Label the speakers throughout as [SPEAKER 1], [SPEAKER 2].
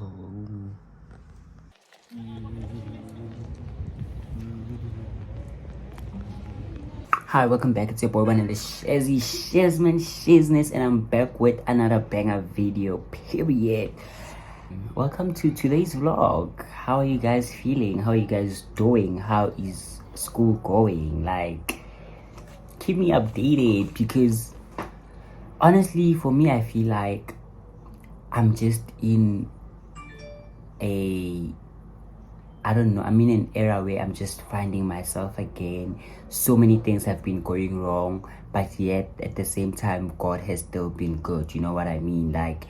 [SPEAKER 1] home. Hi, welcome back. It's your boy One and the Shizman, and I'm back with another banger video. Period. Welcome to today's vlog. How are you guys feeling? How are you guys doing? How is school going? Like, keep me updated because honestly, for me, I feel like I'm just in I don't know, I'm in an era where I'm just finding myself again. So many things have been going wrong, but yet at the same time, God has still been good. You know what I mean? Like,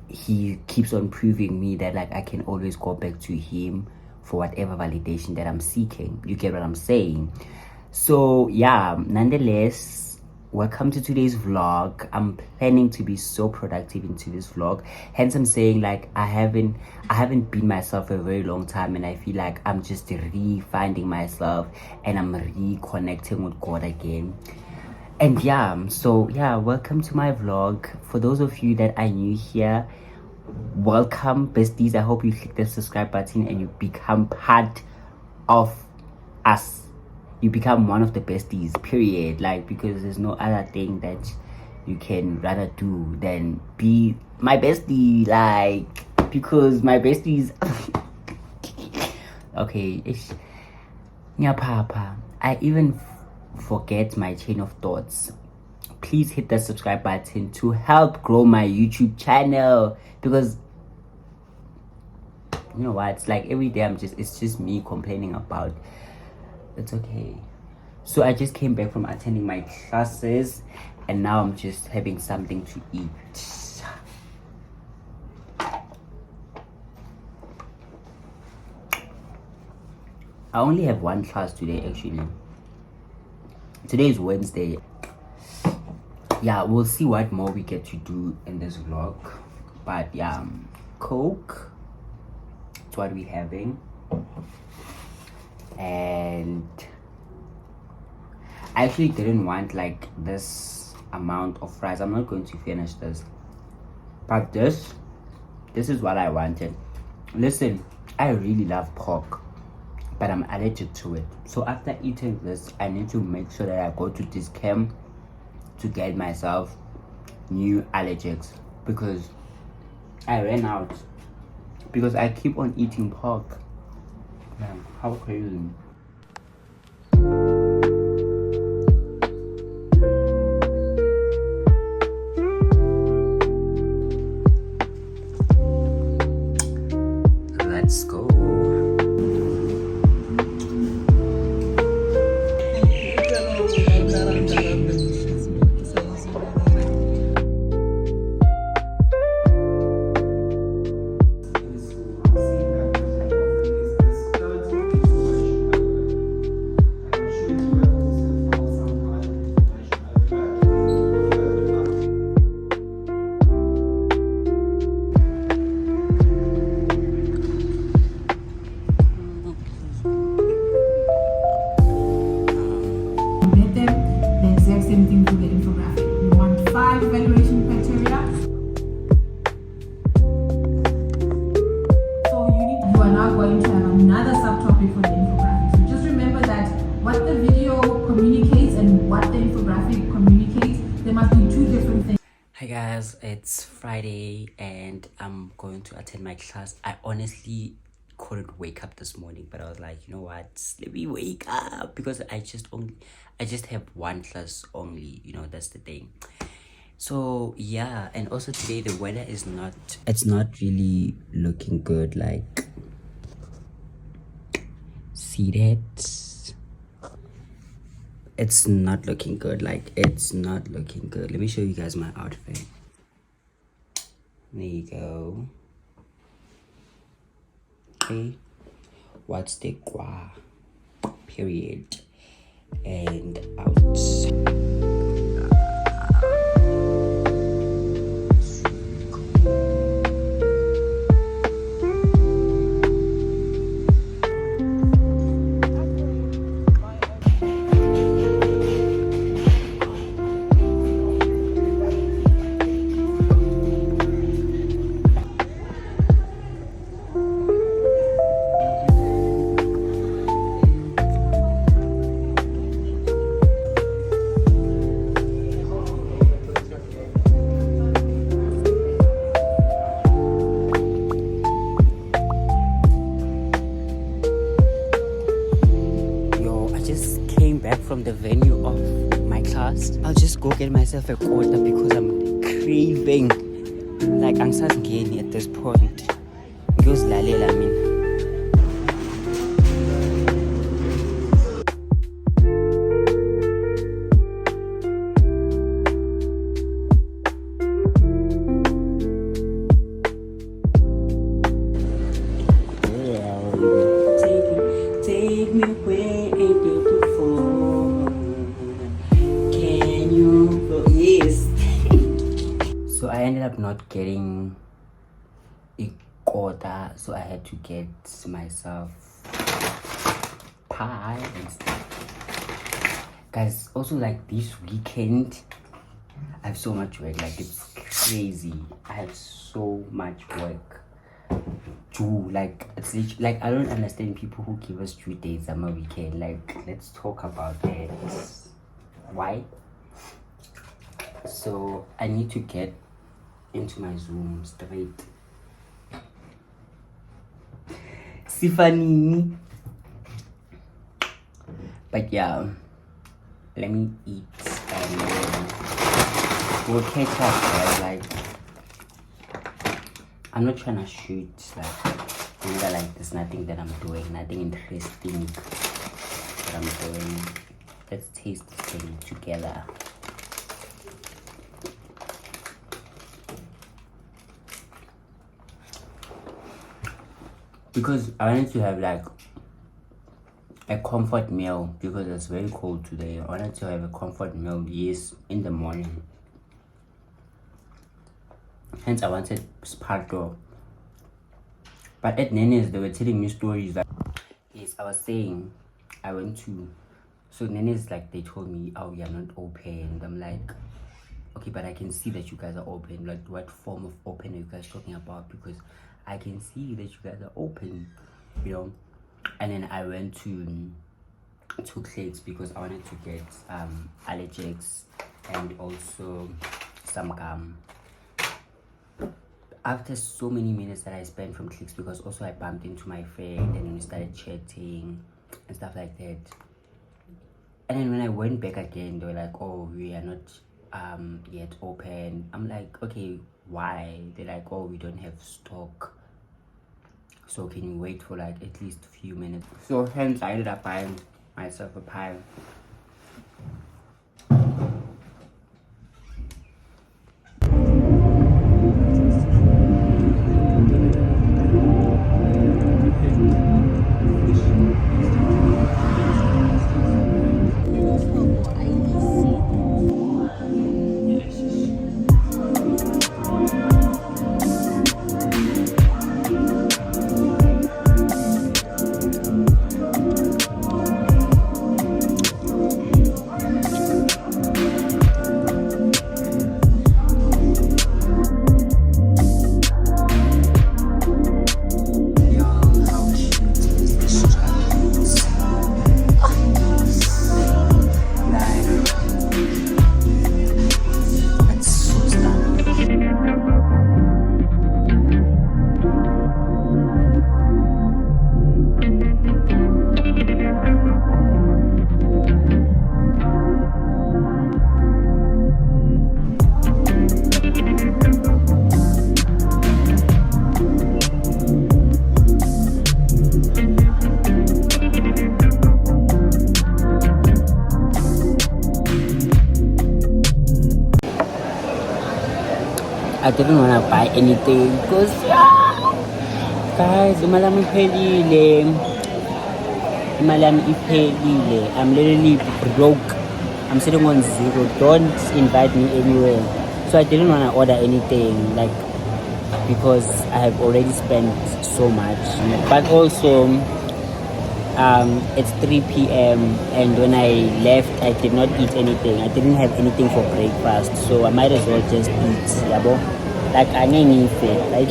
[SPEAKER 1] He keeps on proving me that like I can always go back to Him for whatever validation that I'm seeking. You get what I'm saying? So yeah, nonetheless, welcome to today's vlog. I'm planning to be so productive into this vlog, hence I'm saying like I haven't been myself for a very long time, and I feel like I'm just re-finding myself and I'm reconnecting with God again. And yeah, so yeah, welcome to my vlog. For those of you that are new here, welcome, besties. I hope you click the subscribe button and you become part of us. You become one of the besties, period. Like, because there's no other thing that you can rather do than be my bestie. Like, because my besties okay, it's yeah, papa. I even forget my chain of thoughts. Please hit the subscribe button to help grow my YouTube channel, because you know what, it's like every day it's just me complaining about. It's okay. So I just came back from attending my classes and now I'm just having something to eat. I only have one class today actually. Today is Wednesday. Yeah, we'll see what more we get to do in this vlog. But yeah, Coke, that's what we're having. And I actually didn't want like this amount of fries. I'm not going to finish this. But this is what I wanted. Listen, I really love pork, but I'm allergic to it. So after eating this, I need to make sure that I go to this camp to get myself new allergics, because I ran out, because I keep on eating pork. Man, how crazy. Let's go. Hi guys, it's Friday and I'm going to attend my class. I honestly couldn't wake up this morning, but I was like, you know what, let me wake up, because I just have one class only, you know, that's the thing. So yeah, and also today the weather is not really looking good. Like, see that? It's not looking good. Like, it's not looking good. Let me show you guys my outfit. There you go. Okay, what's the qua? Period. And out. video of my class. I'll just go get myself a quarter because I'm craving. Like I'm getting at this point. Goes lalela mina. Take me away and take me for. Can you go? Yes. So I ended up not getting a quarter, so I had to get myself pie and stuff. Guys, also like this weekend, I have so much work. Like it's crazy. I have so much work. Like it's literally, like I don't understand people who give us 2 days summer weekend. Like let's talk about that. Why? So I need to get into my Zoom straight. Sifani. But yeah, let me eat and then we'll catch up, right? Like I'm not trying to shoot like there's nothing that I'm doing, nothing interesting that I'm doing. Let's taste this thing together. Because I wanted to have like a comfort meal because it's very cold today. I wanted to have a comfort meal, yes, in the morning. Hence I wanted sparto. But at Nene's they were telling me stories that yes, I was saying I went to, so Nene's like they told me, oh you're not open. I'm like, okay, but I can see that you guys are open. Like what form of open are you guys talking about? Because I can see that you guys are open, you know. And then I went to Clicks because I wanted to get allergics and also some gum. After so many minutes that I spent from Clicks, because also I bumped into my friend and we started chatting and stuff like that. And then when I went back again, they were like, oh, we are not yet open. I'm like, okay, why? They're like, oh, we don't have stock, so can you wait for like at least a few minutes? So hence I ended up buying myself a pie. I didn't want to buy anything because guys, imalami iphelile. I'm literally broke. I'm sitting on zero. Don't invite me anywhere. So I didn't want to order anything, like, because I have already spent so much. But also it's 3 p.m. and when I left I did not eat anything. I didn't have anything for breakfast, so I might as well just eat, yabo. Like I need it, right?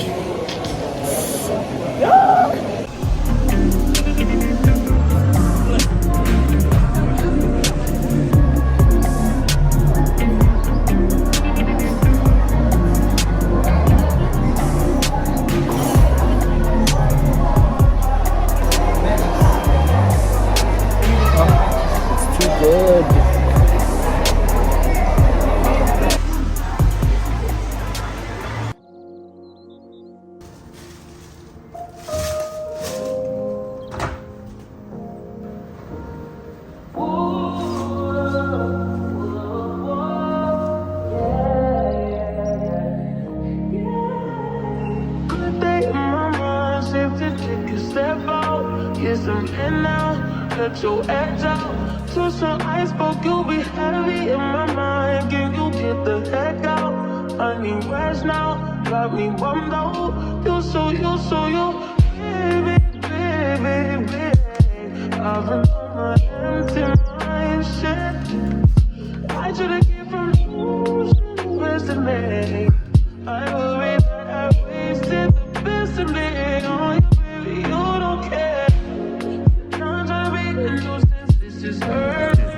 [SPEAKER 1] It's too good.
[SPEAKER 2] let your edge out. To some iceberg, you'll be heavy in my mind. Can you get the heck out? I need rest now. Got me bummed out. You so baby, baby, baby. I've been on my empty mind, shit. I should've came from losing the best in me. I worry that I wasted the best in me. Oh, you baby, you don't care. I'm trying to be a nuisance, this is hurting.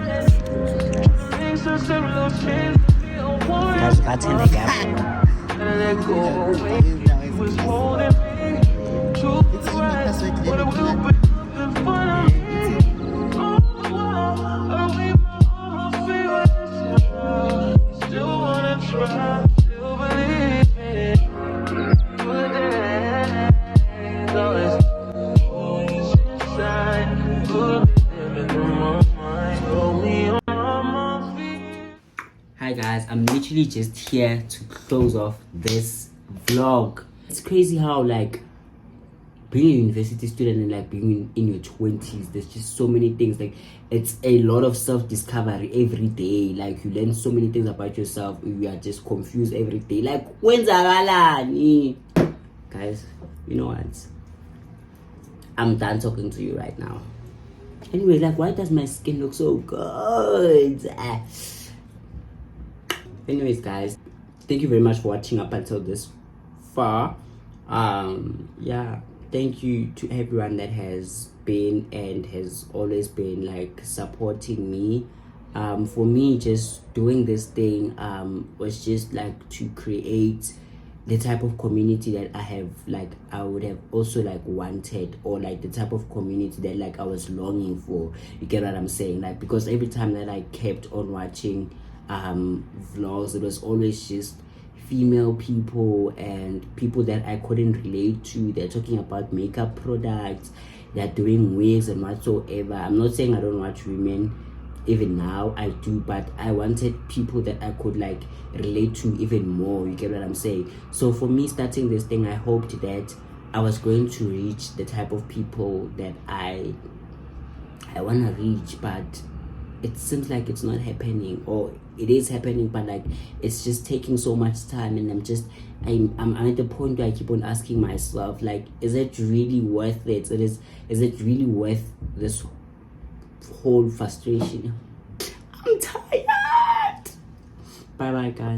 [SPEAKER 2] Trying to make some simple change.
[SPEAKER 1] Guys, bartender, yeah.
[SPEAKER 2] Let go away. You was holding me. True, right. What a will be in front of me. Oh, wow. I wait my almost feelings. Still wanna try, still believe it. Good days, always always inside. Good living in my mind. Hold me on my feet.
[SPEAKER 1] Hi guys, I'm literally just here to close off this vlog. It's crazy how like being a university student and like being in your 20s, there's just so many things. Like it's a lot of self-discovery every day. Like you learn so many things about yourself. You are just confused every day. Like when's Agalani? Guys, you know what? I'm done talking to you right now. Anyway, like why does my skin look so good? Anyways guys, thank you very much for watching up until this far. Yeah, thank you to everyone that has been and has always been like supporting me. For me, just doing this thing was just like to create the type of community that I would have also like wanted, or like the type of community that like I was longing for. You get what I'm saying? Like because every time that I kept on watching vlogs, it was always just female people and people that I couldn't relate to. They're talking about makeup products, they're doing wigs and whatsoever. I'm not saying I don't watch women, even now I do, but I wanted people that I could like relate to even more. You get what I'm saying? So for me starting this thing, I hoped that I was going to reach the type of people that I want to reach, but it seems like it's not happening, or it is happening, but like it's just taking so much time. And I'm at the point where I keep on asking myself, like, is it really worth it? Is it really worth this whole frustration? I'm tired. Bye bye guys.